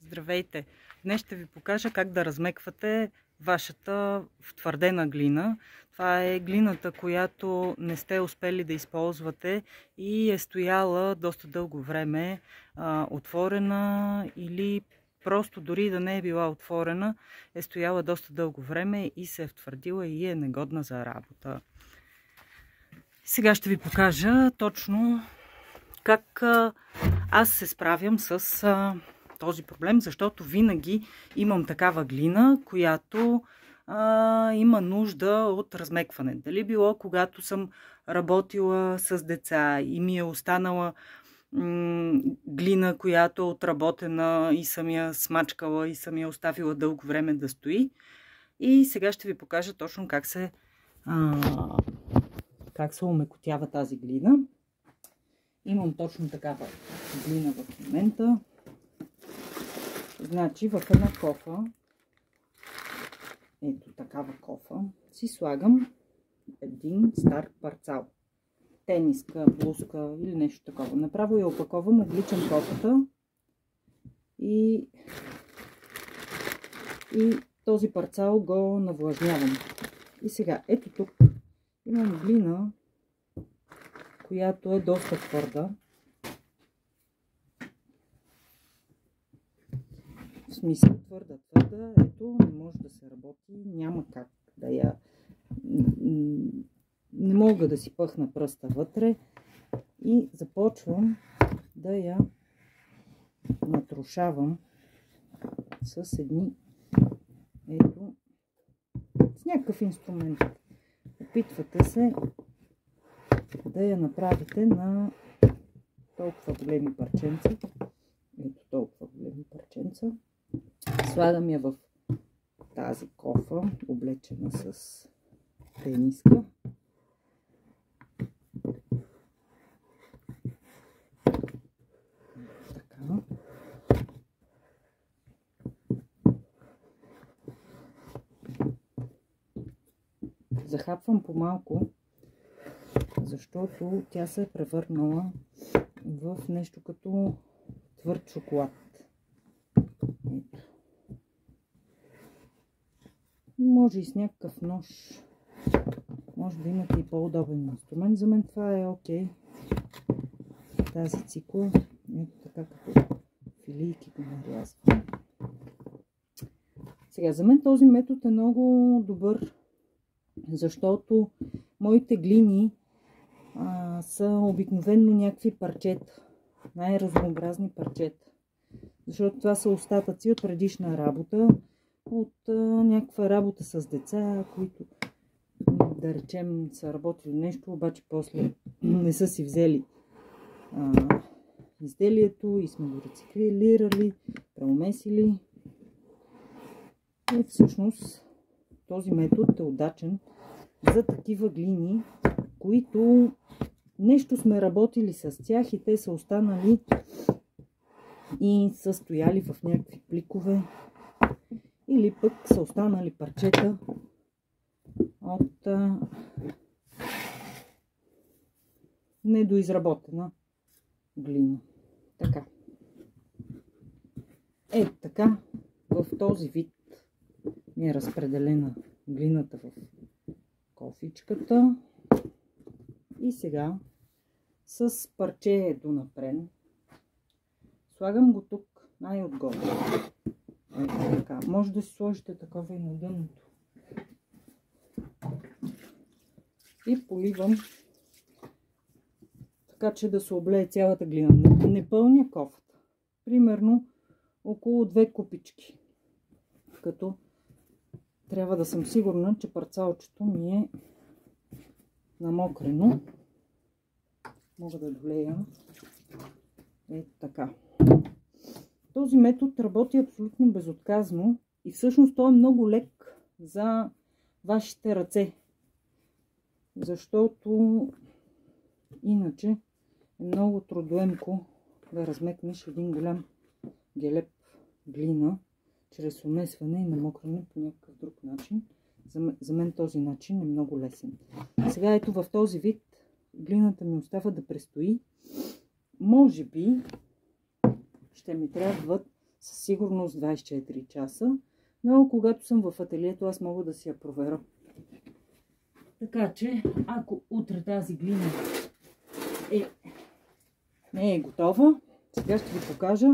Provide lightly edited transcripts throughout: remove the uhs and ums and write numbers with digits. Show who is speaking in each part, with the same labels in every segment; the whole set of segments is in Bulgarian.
Speaker 1: Здравейте! Днес ще ви покажа как да размеквате вашата втвърдена глина. Това е глината, която не сте успели да използвате и е стояла доста дълго време отворена, или просто дори да не е била отворена, е стояла доста дълго време и се е втвърдила и е негодна за работа. Сега ще ви покажа точно как аз се справям с този проблем, защото винаги имам такава глина, която има нужда от размекване. Дали било когато съм работила с деца и ми е останала глина, която е отработена и съм я смачкала и съм я оставила дълго време да стои. И сега ще ви покажа точно как се омекотява тази глина. Имам точно такава глина в момента. Значи в една кофа, ето такава кофа, си слагам един стар парцал. Тениска, блузка или нещо такова. Направо я опаковам, обличам кофата и този парцал го навлажнявам. И сега, ето тук имам глина, която е доста твърда. В смисъл твърда, ето, не може да се работи, няма как да я... Не мога да си пъхна пръста вътре и започвам да я натрушавам с едни, ето, с някакъв инструмент. Опитвате се да я направите на толкова големи парченца. Ето толкова големи парченца. Слагам я в тази кофа, облечена с тениска. Така. Захапвам по-малко, защото тя се е превърнала в нещо като твърд шоколад. Ето. Може и с някакъв нож. Може да имате и по-удобен инструмент. За мен това е окей. Тази цикла. Ето така като филийки го нарязвам. Сега, за мен този метод е много добър, защото моите глини са обикновено някакви парчета. Най-разнообразни парчета. Защото това са остатъци от предишна работа, от някаква работа с деца, които, да речем, са работили нещо, обаче после не са си взели изделието и сме го рециклирали, преумесили. И всъщност този метод е удачен за такива глини, които нещо сме работили с тях и те са останали и са стояли в някакви пликове, или пък са останали парчета от недоизработена глина. Така. Ето така, в този вид ми е разпределена глината в кофичката. И сега с парче до напрен слагам го тук най-отгоре. Ето така. Може да си сложите такова и на дъното. И поливам така, че да се облее цялата глина. Не пълня кофата. Примерно около 2 купички. Като трябва да съм сигурна, че парцалчето ми е намокрено. Мога да долея. Ето така. Този метод работи абсолютно безотказно и всъщност той е много лек за вашите ръце. Защото иначе е много трудоемко да размекнеш един голям гелеп глина чрез умесване и намокране по някакъв друг начин. За мен този начин е много лесен. Сега ето в този вид глината ми остава да престои. Може би ще ми трябват със сигурност 24 часа, но когато съм в ателието, аз мога да си я проверя. Така че, ако утре тази глина не е готова, сега ще ви покажа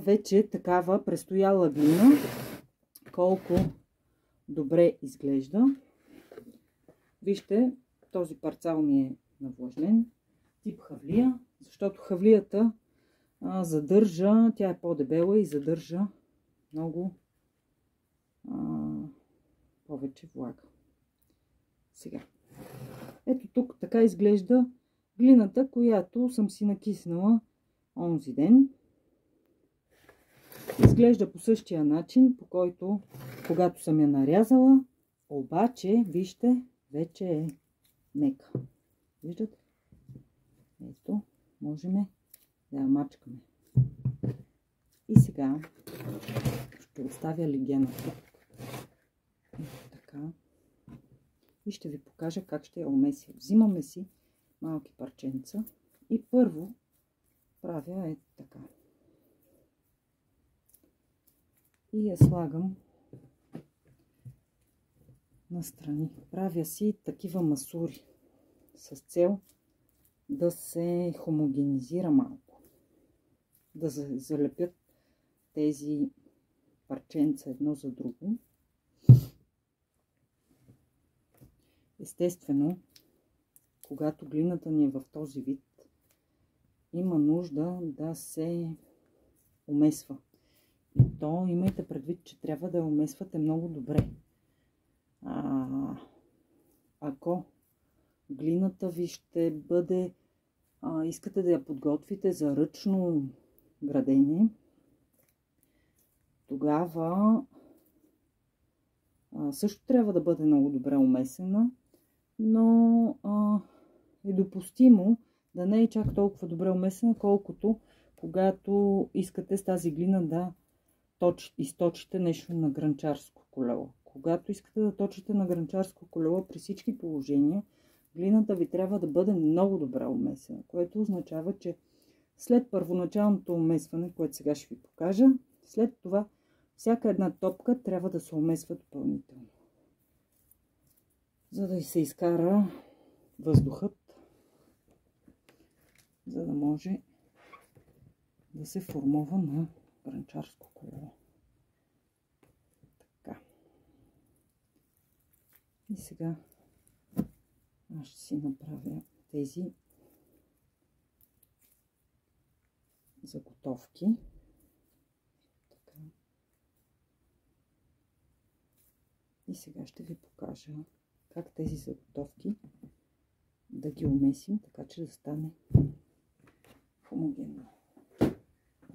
Speaker 1: вече такава престояла глина, колко добре изглежда. Вижте, този парцал ми е навлажнен, тип хавлия, защото хавлията задържа, тя е по-дебела и задържа много повече влага. Сега, ето тук така изглежда глината, която съм си накиснала онзи ден. Изглежда по същия начин, по който когато съм я нарязала, обаче, вижте, вече е мека. Виждате? Ето, можем да я мачкаме. И сега ще оставя легената. Така. И ще ви покажа как ще я умеся. Взимаме си малки парченца и първо правя така. И я слагам настрани. Правя си такива масури с цел да се хомогенизира малко. Да залепят тези парченца едно за друго. Естествено, когато глината ни е в този вид, има нужда да се умесва. И то имайте предвид, че трябва да я умесвате много добре. Ако глината ви ще бъде, искате да я подготвите за ръчно градение, тогава също трябва да бъде много добре умесена, но е допустимо да не е чак толкова добре умесена, колкото когато искате с тази глина да източите нещо на гранчарско колело. Когато искате да точите на гранчарско колело, при всички положения глината ви трябва да бъде много добре умесена, което означава, че след първоначалното умесване, което сега ще ви покажа, след това всяка една топка трябва да се умесва допълнително, за да се изкара въздухът, за да може да се формува на гранчарско колело. Така. И сега аз ще си направя тези заготовки. Така. И сега ще ви покажа как тези заготовки да ги умесим, така че да стане хомогенно.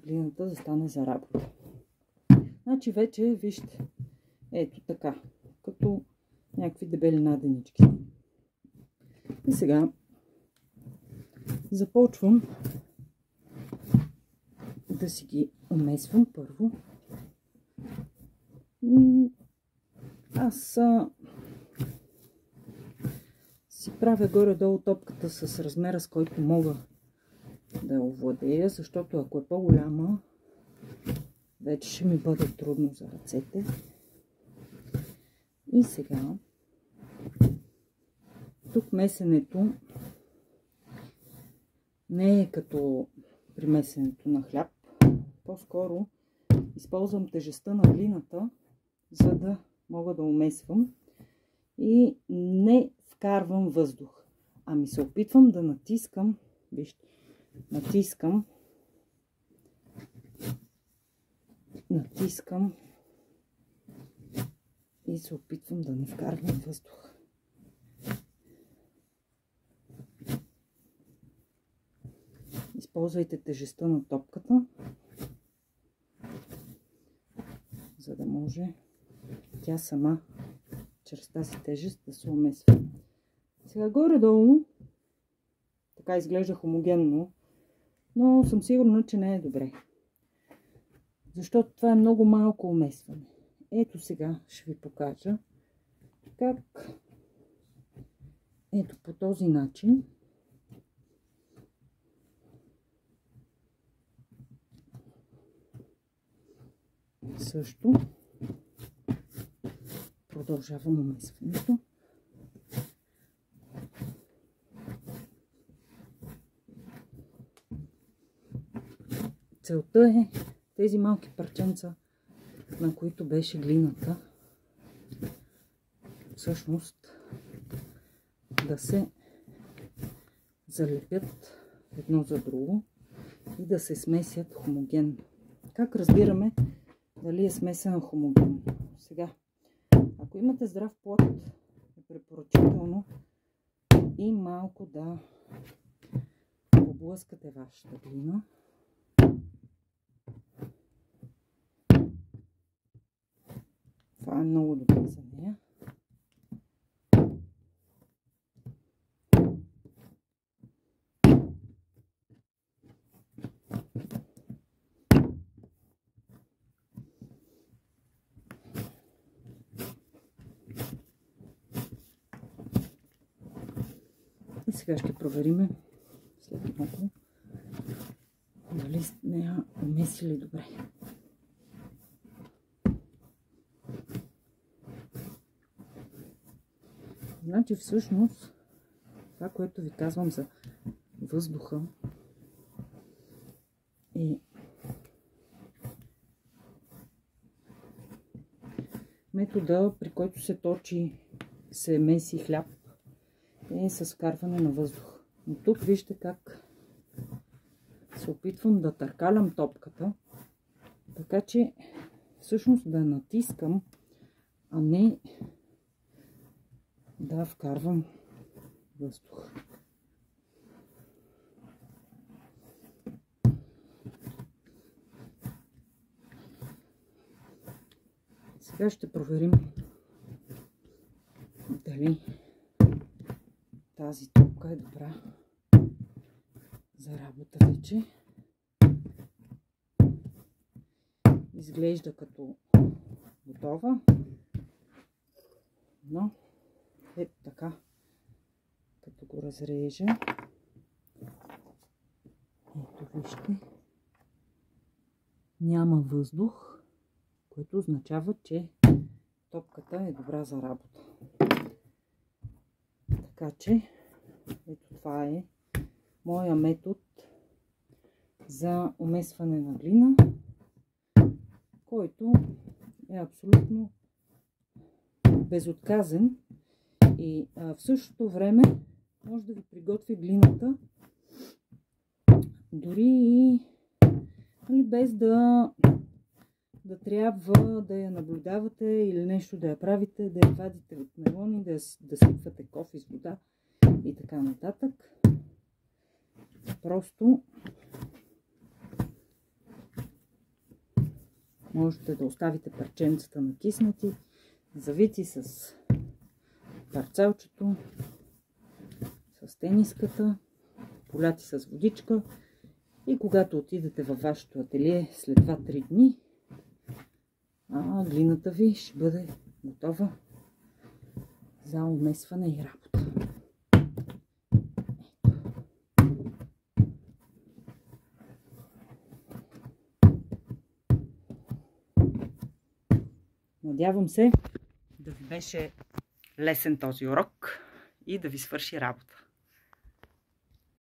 Speaker 1: Глината да стане за работа. Значи вече, вижте, ето така, като някакви дебели наденички. И сега започвам да си ги умесвам първо. Аз си правя горе-долу топката с размера, с който мога да я овладея, защото ако е по-голяма, вече ще ми бъде трудно за ръцете. И сега тук месенето не е като при месенето на хляб. По-скоро използвам тежестта на глината, за да мога да умесвам и не вкарвам въздух, ами се опитвам да натискам, вижте, натискам и се опитвам да не вкарвам въздух. Използвайте тежестта на топката, за да може тя сама чрез тази тежест да се умесва. Сега горе-долу така изглежда хомогенно, но съм сигурна, че не е добре. Защото това е много малко умесване. Ето сега ще ви покажа как ето по този начин също продължавам умесването. Целта е тези малки парченца, на които беше глината, всъщност да се залепят едно за друго и да се смесят хомогенно. Как разбираме дали е смесена хомогенно? Сега, ако имате здрав плод, е препоръчително и малко да облъскате вашата глина. Това е много добре за нея. И сега ще проверим след малко дали не я умесили добре. Значи всъщност това, което ви казвам за въздуха, е метода, при който се точи, се меси хляб, е с вкарване на въздух. Но тук вижте как се опитвам да търкалям топката, така че всъщност да натискам, а не да вкарвам въздух. Сега ще проверим дали тази топка е добра за работа вече. Изглежда като готова, но ето така, като го разрежа. Ето вижте, няма въздух, което означава, че топката е добра за работа. Така че, ето това е моя метод за умесване на глина, който е абсолютно безотказен и в същото време може да ви приготви глината дори и без да трябва да я наблюдавате или нещо да я правите, да я вадите от мелони, да сипвате кофе с вода и така нататък. Просто можете да оставите парченцата накиснати, завити с парцалчето, с тениската, поляти с водичка и когато отидете във вашето ателие след 2-3 дни, глината ви ще бъде готова за умесване и работа. Надявам се да ви беше лесен този урок и да ви свърши работа.